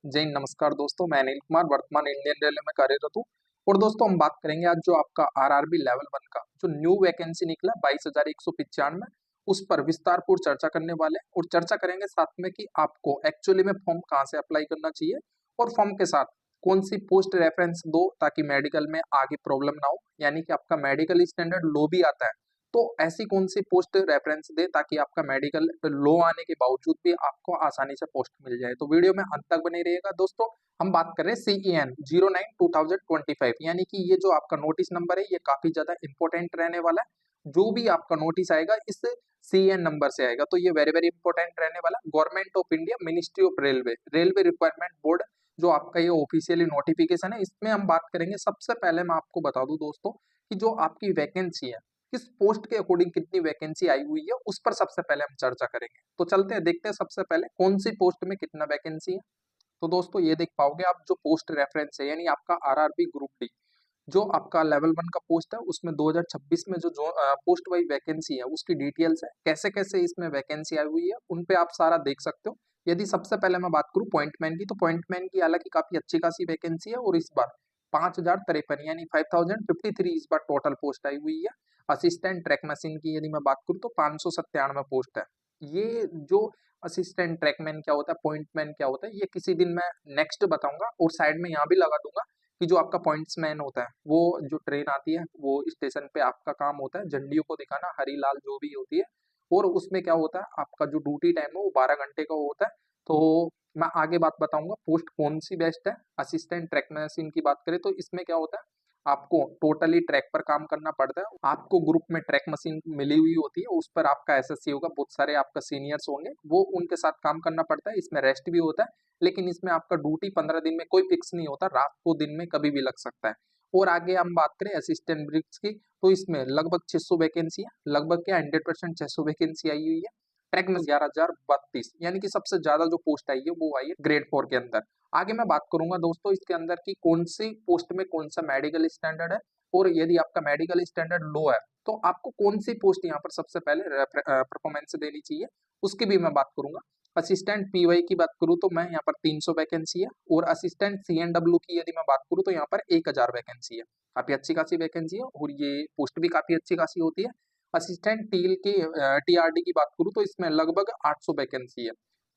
जय हिंद, नमस्कार दोस्तों। मैं अनिल कुमार वर्तमान इंडियन रेलवे में कार्यरत हूँ। और दोस्तों हम बात करेंगे आज जो आपका आरआरबी लेवल 1 का जो न्यू वैकेंसी निकला 22,195, उस पर विस्तारपूर्वक चर्चा करने वाले हैं। और चर्चा करेंगे साथ में कि आपको एक्चुअली में फॉर्म कहाँ से अप्लाई करना चाहिए और फॉर्म के साथ कौन सी पोस्ट रेफरेंस दो ताकि मेडिकल में आगे प्रॉब्लम ना हो, यानी कि आपका मेडिकल स्टैंडर्ड लो भी आता है तो ऐसी कौन सी पोस्ट रेफरेंस दे ताकि आपका मेडिकल लो आने के बावजूद भी आपको आसानी से पोस्ट मिल जाए। तो वीडियो में अंत तक बने रहिएगा दोस्तों। हम बात कर रहे हैं CEN 09/2025, यानी कि ये जो आपका नोटिस नंबर है ये काफी ज्यादा इंपॉर्टेंट रहने वाला है। जो भी आपका नोटिस आएगा इस CEN नंबर से आएगा, तो ये वेरी वेरी इंपॉर्टेंट रहने वाला। Government of India, ministry of railway requirement board जो आपका ये ऑफिशियली नोटिफिकेशन है, इसमें हम बात करेंगे। सबसे पहले मैं आपको बता दूं दोस्तों कि जो आपकी वैकेंसी है, किस पोस्ट के अकॉर्डिंग कितनी वैकेंसी आई हुई है, उस पर सबसे पहले हम चर्चा करेंगे। तो चलते हैं, देखते हैं सबसे पहले कौन सी पोस्ट में कितना वैकेंसी है। तो दोस्तों ये देख पाओगे आप जो पोस्ट रेफरेंस है, यानी आपका आरआरबी ग्रुप डी जो आपका लेवल 1 का पोस्ट है, उसमें 2026 में जो पोस्ट वाइज वैकेंसी है उसकी डिटेल्स है, कैसे कैसे इसमें वैकेंसी आई हुई है उन पे आप सारा देख सकते हो। यदि सबसे पहले मैं बात करूं पॉइंटमैन की, तो पॉइंटमैन की हालांकि काफी अच्छी खासी वैकेंसी है और इस बार 5,053 यानी 5,053 इस बार टोटल पोस्ट आई हुई है। असिस्टेंट ट्रैक मशीन की यदि मैं बात करूं तो 597 पोस्ट है। ये जो असिस्टेंट ट्रैकमैन क्या होता है, पॉइंटमैन क्या होता है, ये किसी दिन मैं नेक्स्ट बताऊंगा। और साइड में यहाँ भी लगा दूंगा कि जो आपका पॉइंट्समैन होता है, वो जो ट्रेन आती है वो स्टेशन पे आपका काम होता है झंडियों को दिखाना, हरी लाल जो भी होती है। और उसमें क्या होता है, आपका जो ड्यूटी टाइम है वो 12 घंटे का होता है। तो मैं आगे बात बताऊंगा पोस्ट कौन सी बेस्ट है। असिस्टेंट ट्रैक मशीन की बात करें तो इसमें क्या होता है, आपको टोटली ट्रैक पर काम करना पड़ता है। आपको ग्रुप में ट्रैक मशीन मिली हुई होती है, उस पर आपका एसएससी होगा, बहुत सारे आपका सीनियर्स होंगे, वो उनके साथ काम करना पड़ता है। इसमें रेस्ट भी होता है, लेकिन इसमें आपका ड्यूटी 15 दिन में कोई फिक्स नहीं होता, रात को दिन में कभी भी लग सकता है। और आगे हम बात करें असिस्टेंट ब्रिक्स की, तो इसमें लगभग 600 वैकेंसी है, लगभग क्या 100% 600 वैकेंसी आई हुई है। ट्रैक में 11,032 यानी कि सबसे ज्यादा जो पोस्ट आई है वो आई है ग्रेड 4 के अंदर। आगे मैं बात करूंगा दोस्तों इसके अंदर की कौन सी पोस्ट में कौन सा मेडिकल स्टैंडर्ड है, और यदि आपका मेडिकल स्टैंडर्ड लो है तो आपको कौन सी पोस्ट यहाँ पर सबसे पहले परफॉर्मेंस देनी चाहिए, उसकी भी मैं बात करूंगा। असिस्टेंट पीवाई की बात करूं तो मैं यहाँ पर 300 वैकेंसी है, और असिस्टेंट CNW की यदि मैं बात करूं तो यहाँ पर 1,000 वैकेंसी है। काफी अच्छी खासी वैकेंसी है और ये पोस्ट भी काफी अच्छी खासी होती है। असिस्टेंट टील की TRD की बात करूं तो इसमें लगभग 800 वैकेंसी है।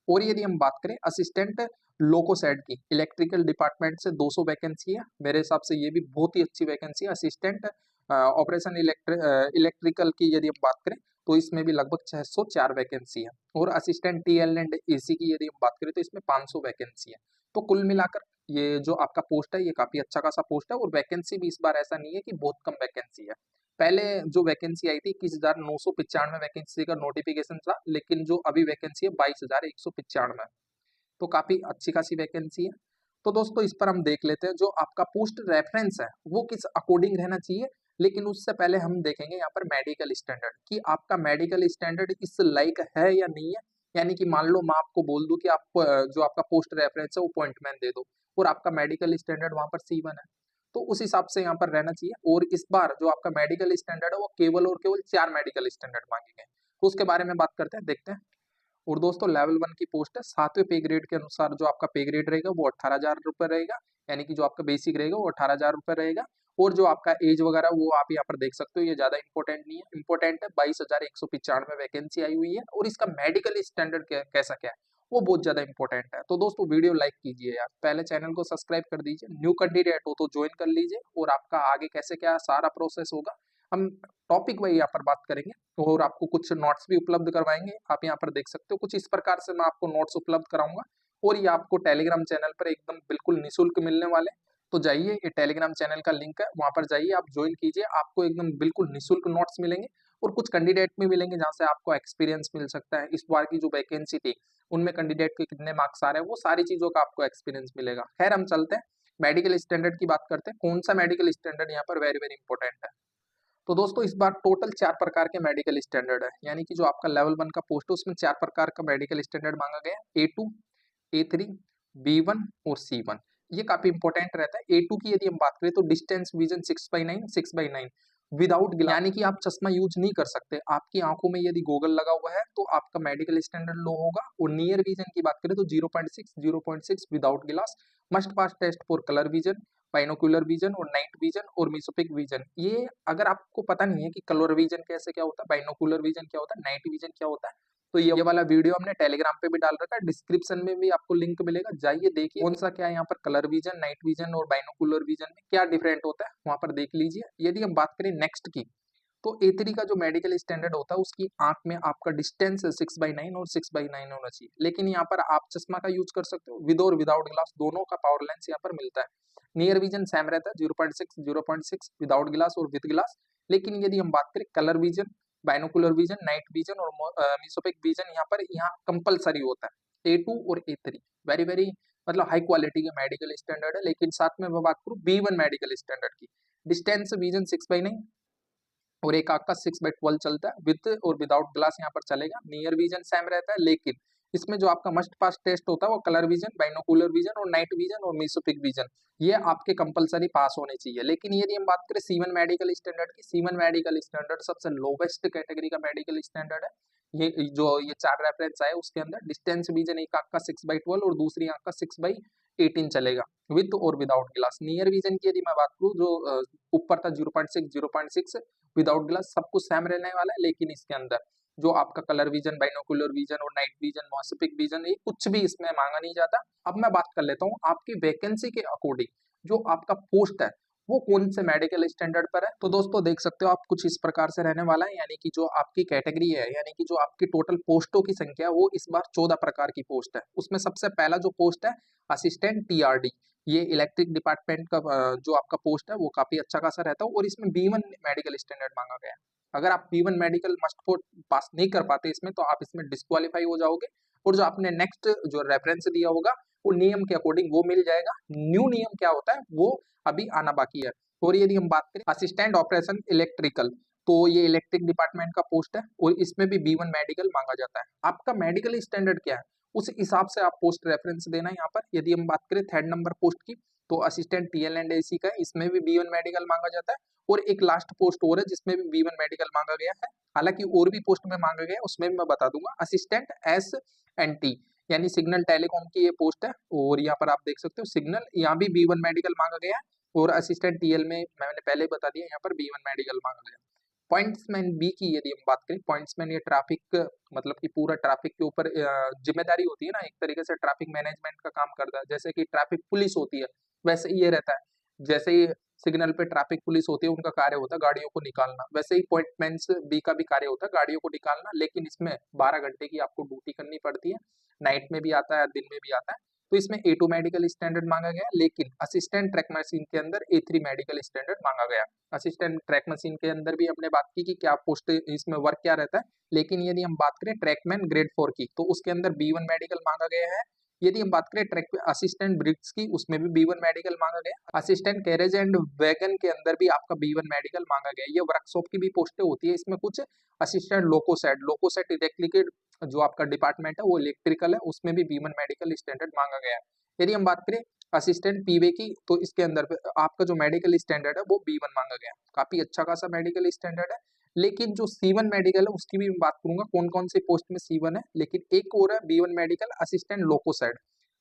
और यदि हम बात करें असिस्टेंट लोकोसेड की, इलेक्ट्रिकल डिपार्टमेंट से 200 वैकेंसी है, मेरे हिसाब से ये भी बहुत ही अच्छी वैकेंसी है। असिस्टेंट ऑपरेशन इलेक्ट्रिकल की यदि हम बात करें तो इसमें भी लगभग 604 वैकेंसी है। और असिस्टेंट TL एंड AC की यदि हम बात करें तो इसमें 500 वैकेंसी है। तो कुल मिलाकर ये जो आपका पोस्ट है ये काफी अच्छा खासा पोस्ट है, और वैकेंसी भी इस बार ऐसा नहीं है कि बहुत कम वैकेंसी है। पहले जो वैकेंसी आई थी 21,995 वैकेंसी का नोटिफिकेशन था, लेकिन जो अभी वैकेंसी है 22,195, तो काफी अच्छी खासी वैकेंसी है। तो दोस्तों इस पर हम देख लेते हैं जो आपका पोस्ट रेफरेंस है वो किस अकॉर्डिंग रहना चाहिए। लेकिन उससे पहले हम देखेंगे यहाँ पर मेडिकल स्टैंडर्ड कि आपका मेडिकल स्टैंडर्ड इस लायक है या नहीं है। यानी कि मान लो मैं आपको बोल दूं कि आप जो आपका पोस्ट रेफरेंस है वो पॉइंटमैन दे दो, और आपका मेडिकल स्टैंडर्ड वहां पर C1 है, तो उस हिसाब से यहाँ पर रहना चाहिए। और इस बार जो आपका मेडिकल स्टैंडर्ड है वो केवल और केवल 4 मेडिकल स्टैंडर्ड मांगे गए, तो उसके बारे में बात करते हैं, देखते हैं। और दोस्तों लेवल 1 की पोस्ट है, 7वें पे ग्रेड के अनुसार जो आपका पे ग्रेड रहेगा वो 18,000 रुपये रहेगा, यानी कि जो आपका बेसिक रहेगा वो 18,000 रुपये रहेगा। और जो आपका एज वगैरह वो आप यहाँ पर देख सकते हो, ये ज्यादा इंपॉर्टेंट नहीं है, इंपॉर्टेंट है 22,195 वैकेंसी आई हुई है। और इसका मेडिकल स्टैंडर्ड कैसा क्या है वो बहुत ज्यादा इंपॉर्टेंट है। तो दोस्तों वीडियो लाइक कीजिए यार, पहले चैनल को सब्सक्राइब कर दीजिए, न्यू कैंडिडेट हो तो ज्वाइन कर लीजिए, और आपका आगे कैसे क्या सारा प्रोसेस होगा हम टॉपिक वाइज यहाँ पर बात करेंगे। और आपको कुछ नोट्स भी उपलब्ध करवाएंगे, आप यहाँ पर देख सकते हो, कुछ इस प्रकार से मैं आपको नोट्स उपलब्ध कराऊंगा। और ये आपको टेलीग्राम चैनल पर एकदम बिल्कुल निःशुल्क मिलने वाले। तो जाइए, ये टेलीग्राम चैनल का लिंक है, वहां पर जाइए, आप ज्वाइन कीजिए, आपको एकदम बिल्कुल निःशुल्क नोट्स मिलेंगे। और कुछ कैंडिडेट भी मिलेंगे जहाँ से आपको एक्सपीरियंस मिल सकता है, इस बार की जो वैकेंसी थी उनमें कैंडिडेट के कितने मार्क्स आ रहे हैं, वो सारी चीजों का आपको एक्सपीरियंस मिलेगा। खैर हम चलते हैं मेडिकल स्टैंडर्ड की बात करते हैं, कौन सा मेडिकल स्टैंडर्ड यहाँ पर वेरी वेरी इंपॉर्टेंट है। तो दोस्तों इस बार टोटल 4 प्रकार के मेडिकल स्टैंडर्ड है, यानी कि जो आपका लेवल 1 का पोस्ट है उसमें 4 प्रकार का मेडिकल स्टैंडर्ड मांगा गया है, A2, A3, B1 और C1। ये काफी इंपॉर्टेंट रहता है। A2 की यदि हम बात करें तो डिस्टेंस विजन 6/9, 6/9, विदाउट ग्लास, यानी कि आप चश्मा यूज नहीं कर सकते। आपकी आंखों में यदि गोगल लगा हुआ है तो आपका मेडिकल स्टैंडर्ड लो होगा। और नियर विजन की बात करें तो 0.6 without glass, must pass test for colour vision, binocular vision और नाइट विजन और मिसोपिक विजन। ये अगर आपको पता नहीं है कि कलर विजन कैसे क्या होता है, बाइनोकुलर विजन क्या होता है, नाइट विजन क्या होता है, तो ये वाला वीडियो हमने टेलीग्राम पे भी डाल रखा है, डिस्क्रिप्शन में भी आपको लिंक मिलेगा, जाइए देखिए कौन सा क्या है यहाँ पर कलर विजन, नाइट विजन और बाइनोकुलर विजन में क्या डिफरेंट होता है, वहां पर देख लीजिए। यदि हम बात करें नेक्स्ट की, तो A3 का जो मेडिकल स्टैंडर्ड होता है उसकी आंख में आपका डिस्टेंस 6/9 और 6/9 होना चाहिए। लेकिन यहाँ पर आप चश्मा का यूज कर सकते हो, विद और विदाउट ग्लास दोनों का पावर लेंस यहाँ पर मिलता है। नियर विजन सेम रहता है 0.6 विदाउट ग्लास और विद ग्लास। लेकिन यदि हम बात करें colour vision, binocular vision, night vision और मिसोपिक विजन, यहाँ कंपलसरी होता है। A2 और A3 वेरी वेरी मतलब हाई क्वालिटी का मेडिकल स्टैंडर्ड है। लेकिन साथ में मैं बात करूँ B1 मेडिकल स्टैंडर्ड की, डिस्टेंस विजन 6/9 और एक आंख का 6/12 चलता है, विद और विदाउट ग्लास यहाँ पर चलेगा। नियर विजन सेम रहता है, लेकिन इसमें जो आपका मस्ट पास टेस्ट होता है वो कलर विजन, बाइनोकुलर विजन और नाइट विजन और मिसोपिक विजन, ये आपके कंपलसरी पास होने चाहिए। लेकिन यदि हम बात करें C1 मेडिकल स्टैंडर्ड की, C1 मेडिकल स्टैंडर्ड सबसे लोवेस्ट कैटेगरी का मेडिकल स्टैंडर्ड है। ये 4 रेफरेंस आए उसके अंदर, डिस्टेंस विजन एक आंख का 6/12 और दूसरी आंख का 6/18 चलेगा, विद और विदाउट ग्लास। नियर विजन की यदि मैं बात करूँ, जो ऊपर था 0.6 विदाउट ग्लास, सब कुछ सेम रहने वाला है। लेकिन इसके अंदर जो आपका कलर विजन, बाइनोकुलर विजन और नाइट विजन, मॉसिपिक विजन, ये कुछ भी इसमें मांगा नहीं जाता। अब मैं बात कर लेता हूँ आपकी वैकेंसी के अकॉर्डिंग जो आपका पोस्ट है वो कौन से मेडिकल स्टैंडर्ड पर है। तो दोस्तों देख सकते हो आप, कुछ इस प्रकार से रहने वाला है, यानी कि जो आपकी कैटेगरी है, यानी कि जो आपकी टोटल पोस्टों की संख्या है वो इस बार 14 प्रकार की पोस्ट है। उसमें सबसे पहला जो पोस्ट है असिस्टेंट TRD, ये इलेक्ट्रिक डिपार्टमेंट का जो आपका पोस्ट है वो काफी अच्छा खासा रहता है और इसमें B1 मेडिकल स्टैंडर्ड मांगा गया है। अगर आप B1 मेडिकल मस्ट फोर्ट पास नहीं कर पाते इसमें, तो आप इसमें डिस्क्वालीफाई हो जाओगे और जो आपने नेक्स्ट जो रेफरेंस दिया होगा वो नियम के अकॉर्डिंग वो मिल जाएगा। न्यू नियम क्या होता है वो अभी आना बाकी है। और यदि हम बात करें असिस्टेंट ऑपरेशन इलेक्ट्रिकल, तो ये इलेक्ट्रिक डिपार्टमेंट का पोस्ट है और इसमें भी B1 मेडिकल मांगा जाता है। आपका मेडिकल स्टैंडर्ड क्या है उस हिसाब से आप पोस्ट रेफरेंस देना यहाँ पर। यदि हम बात करें थर्ड नंबर पोस्ट की, तो असिस्टेंट TL एंड AC का है, इसमें भी B1 मेडिकल मांगा जाता है। और एक लास्ट पोस्ट और है जिसमें भी B1 मेडिकल मांगा गया है। हालांकि और भी पोस्ट में मांगा गया है, उसमें भी मैं बता दूंगा। असिस्टेंट SNT यानी सिग्नल टेलीकॉम की ये पोस्ट है और यहाँ पर आप देख सकते हो सिग्नल, यहाँ भी B1 मेडिकल मांगा गया है। और असिस्टेंट TL में मैंने पहले बता दिया, यहाँ पर B1 मेडिकल मांगा गया। पॉइंट्समैन बी की यदि हम बात करें, पॉइंट्समैन ये ट्रैफिक मतलब कि पूरा ट्रैफिक के ऊपर जिम्मेदारी होती है ना, एक तरीके से ट्रैफिक मैनेजमेंट का काम करता है। जैसे कि ट्रैफिक पुलिस होती है वैसे ही ये रहता है। जैसे ही सिग्नल पे ट्रैफिक पुलिस होती है उनका कार्य होता है गाड़ियों को निकालना, वैसे ही पॉइंटमैन बी का भी कार्य होता है गाड़ियों को निकालना। लेकिन इसमें 12 घंटे की आपको ड्यूटी करनी पड़ती है, नाइट में भी आता है दिन में भी आता है। तो इसमें A2 मेडिकल स्टैंडर्ड मांगा गया। लेकिन असिस्टेंट ट्रैक मशीन के अंदर A3 मेडिकल स्टैंडर्ड मांगा गया। असिस्टेंट ट्रैक मशीन के अंदर भी हमने बात की कि क्या पोस्ट इसमें वर्क क्या रहता है। लेकिन यदि हम बात करें ट्रैकमैन ग्रेड 4 की, तो उसके अंदर B1 मेडिकल मांगा गया है। यदि हम बात करें ट्रैक असिस्टेंट ब्रिक्स की, उसमें भी B1 मेडिकल मांगा गया। असिस्टेंट कैरेज एंड वैगन के अंदर भी आपका B1 मेडिकल मांगा गया। ये वर्कशॉप की भी पोस्टें होती है इसमें कुछ। असिस्टेंट लोकोसेट इलेक्ट्रिकल जो आपका डिपार्टमेंट है वो इलेक्ट्रिकल है, उसमें भी B1 मेडिकल स्टैंडर्ड मांगा गया है। यदि हम बात करें असिस्टेंट पीवे की, तो इसके अंदर आपका जो मेडिकल स्टैंडर्ड है वो B1 मांगा गया। काफी अच्छा खासा मेडिकल स्टैंडर्ड है। लेकिन जो C1 मेडिकल है उसकी भी मैं बात करूंगा कौन कौन सी पोस्ट में C1 है। लेकिन एक और है B1 मेडिकल असिस्टेंट लोकोसेट,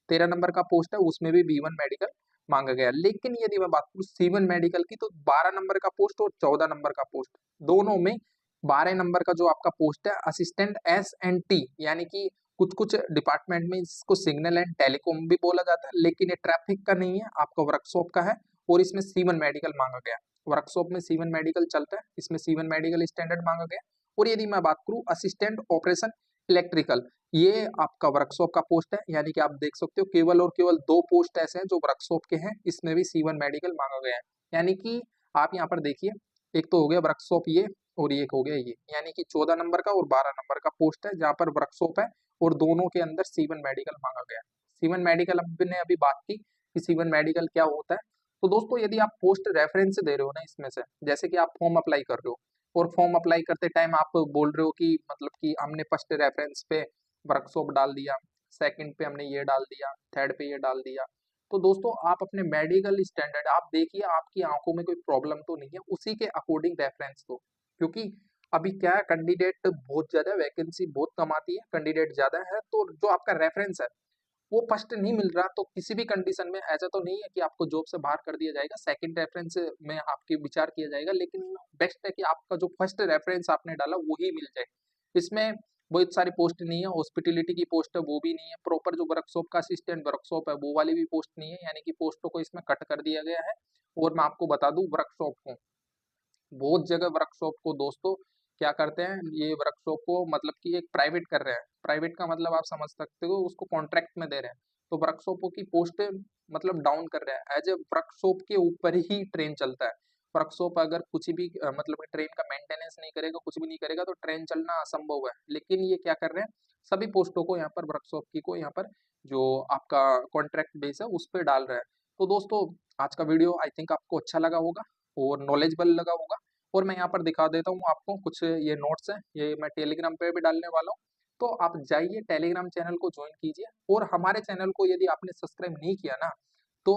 13 नंबर का पोस्ट है, उसमें भी B1 मेडिकल मांगा गया। लेकिन यदि मैं बात करूँ C1 मेडिकल की, तो 12 नंबर का पोस्ट और 14 नंबर का पोस्ट, दोनों में 12 नंबर का जो आपका पोस्ट है असिस्टेंट SNT, यानी कि कुछ कुछ डिपार्टमेंट में इसको सिग्नल एंड टेलीकॉम भी बोला जाता है, लेकिन ये ट्रैफिक का नहीं है, आपका वर्कशॉप का है। और इसमें C1 मेडिकल मांगा गया। वर्कशॉप में C1 मेडिकल चलता है, इसमें C1 मेडिकल स्टैंडर्ड मांगा गया। और यदि मैं बात करूँ असिस्टेंट ऑपरेशन इलेक्ट्रिकल, ये आपका वर्कशॉप का पोस्ट है। यानी कि आप देख सकते हो केवल और केवल 2 पोस्ट ऐसे हैं जो वर्कशॉप के हैं, इसमें भी C1 मेडिकल मांगा गया है। यानी कि आप यहाँ पर देखिए, एक तो हो गया वर्कशॉप ये, और एक हो गया ये, यानी कि 14 नंबर का और 12 नंबर का पोस्ट है जहां पर वर्कशॉप है और दोनों के अंदर C1 मेडिकल मांगा गया। C1 मेडिकल हमने अभी बात की कि C1 मेडिकल क्या होता है। तो दोस्तों यदि आप पोस्ट रेफरेंस दे रहे हो ना इसमें से, जैसे कि आप फॉर्म अप्लाई कर रहे हो और फॉर्म अप्लाई करते टाइम आप बोल रहे हो कि मतलब कि हमने फर्स्ट रेफरेंस पे वर्कशॉप डाल दिया, सेकंड पे हमने ये डाल दिया, थर्ड पे ये डाल दिया, तो दोस्तों आप अपने मेडिकल स्टैंडर्ड आप देखिए, आपकी आंखों में कोई प्रॉब्लम तो नहीं है, उसी के अकॉर्डिंग रेफरेंस दो। क्योंकि अभी क्या है, कैंडिडेट बहुत ज्यादा, वैकेंसी बहुत कम आती है, कैंडिडेट ज्यादा है, तो जो आपका रेफरेंस है वो फर्स्ट नहीं मिल रहा, तो किसी भी कंडीशन में ऐसा तो नहीं है कि आपको जॉब से बाहर कर दिया जाएगा, सेकंड रेफरेंस में आपके विचार किया जाएगा, लेकिन बेस्ट है कि आपका जो फर्स्ट रेफरेंस आपने डाला वही मिल जाए। इसमें बहुत सारी पोस्ट नहीं है, हॉस्पिटलिटी की पोस्ट है वो भी नहीं है, प्रॉपर जो वर्कशॉप का असिस्टेंट वर्कशॉप है वो वाली भी पोस्ट नहीं है, यानी कि पोस्टों को इसमें कट कर दिया गया है। और मैं आपको बता दूं, वर्कशॉप को बहुत जगह वर्कशॉप को दोस्तों क्या करते हैं, ये वर्कशॉप को मतलब कि एक प्राइवेट कर रहे हैं, प्राइवेट का मतलब आप समझ सकते हो, उसको कॉन्ट्रैक्ट में दे रहे हैं, तो वर्कशॉपों की पोस्ट मतलब डाउन कर रहे हैं। एज ए वर्कशॉप के ऊपर ही ट्रेन चलता है, वर्कशॉप अगर कुछ भी मतलब ट्रेन का मेंटेनेंस नहीं करेगा, कुछ भी नहीं करेगा, तो ट्रेन चलना असंभव है। लेकिन ये क्या कर रहे हैं, सभी पोस्टों को यहाँ पर वर्कशॉप की को यहाँ पर जो आपका कॉन्ट्रैक्ट बेस है उस पर डाल रहे हैं। तो दोस्तों आज का वीडियो आई थिंक आपको अच्छा लगा होगा और नॉलेजेबल लगा होगा। और मैं यहाँ पर दिखा देता हूँ आपको कुछ ये नोट्स हैं, ये मैं टेलीग्राम पे भी डालने वाला हूँ, तो आप जाइए टेलीग्राम चैनल को ज्वाइन कीजिए। और हमारे चैनल को यदि आपने सब्सक्राइब नहीं किया ना, तो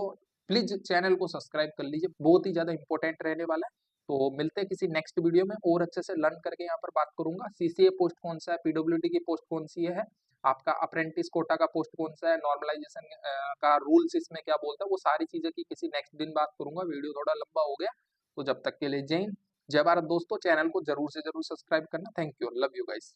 प्लीज चैनल को सब्सक्राइब कर लीजिए, बहुत ही ज्यादा इंपॉर्टेंट रहने वाला है। तो मिलते हैं किसी नेक्स्ट वीडियो में, और अच्छे से लर्न करके यहाँ पर बात करूंगा, सीसीए पोस्ट कौन सा है, पीडब्ल्यूडी की पोस्ट कौन सी है, आपका अप्रेंटिस कोटा का पोस्ट कौन सा है, नॉर्मलाइजेशन का रूल्स इसमें क्या बोलता है, वो सारी चीजें की किसी नेक्स्ट दिन बात करूंगा। वीडियो थोड़ा लंबा हो गया, तो जब तक के लिए जय हिंद, जय भारत दोस्तों। चैनल को जरूर से जरूर सब्सक्राइब करना। Thank you, love you guys.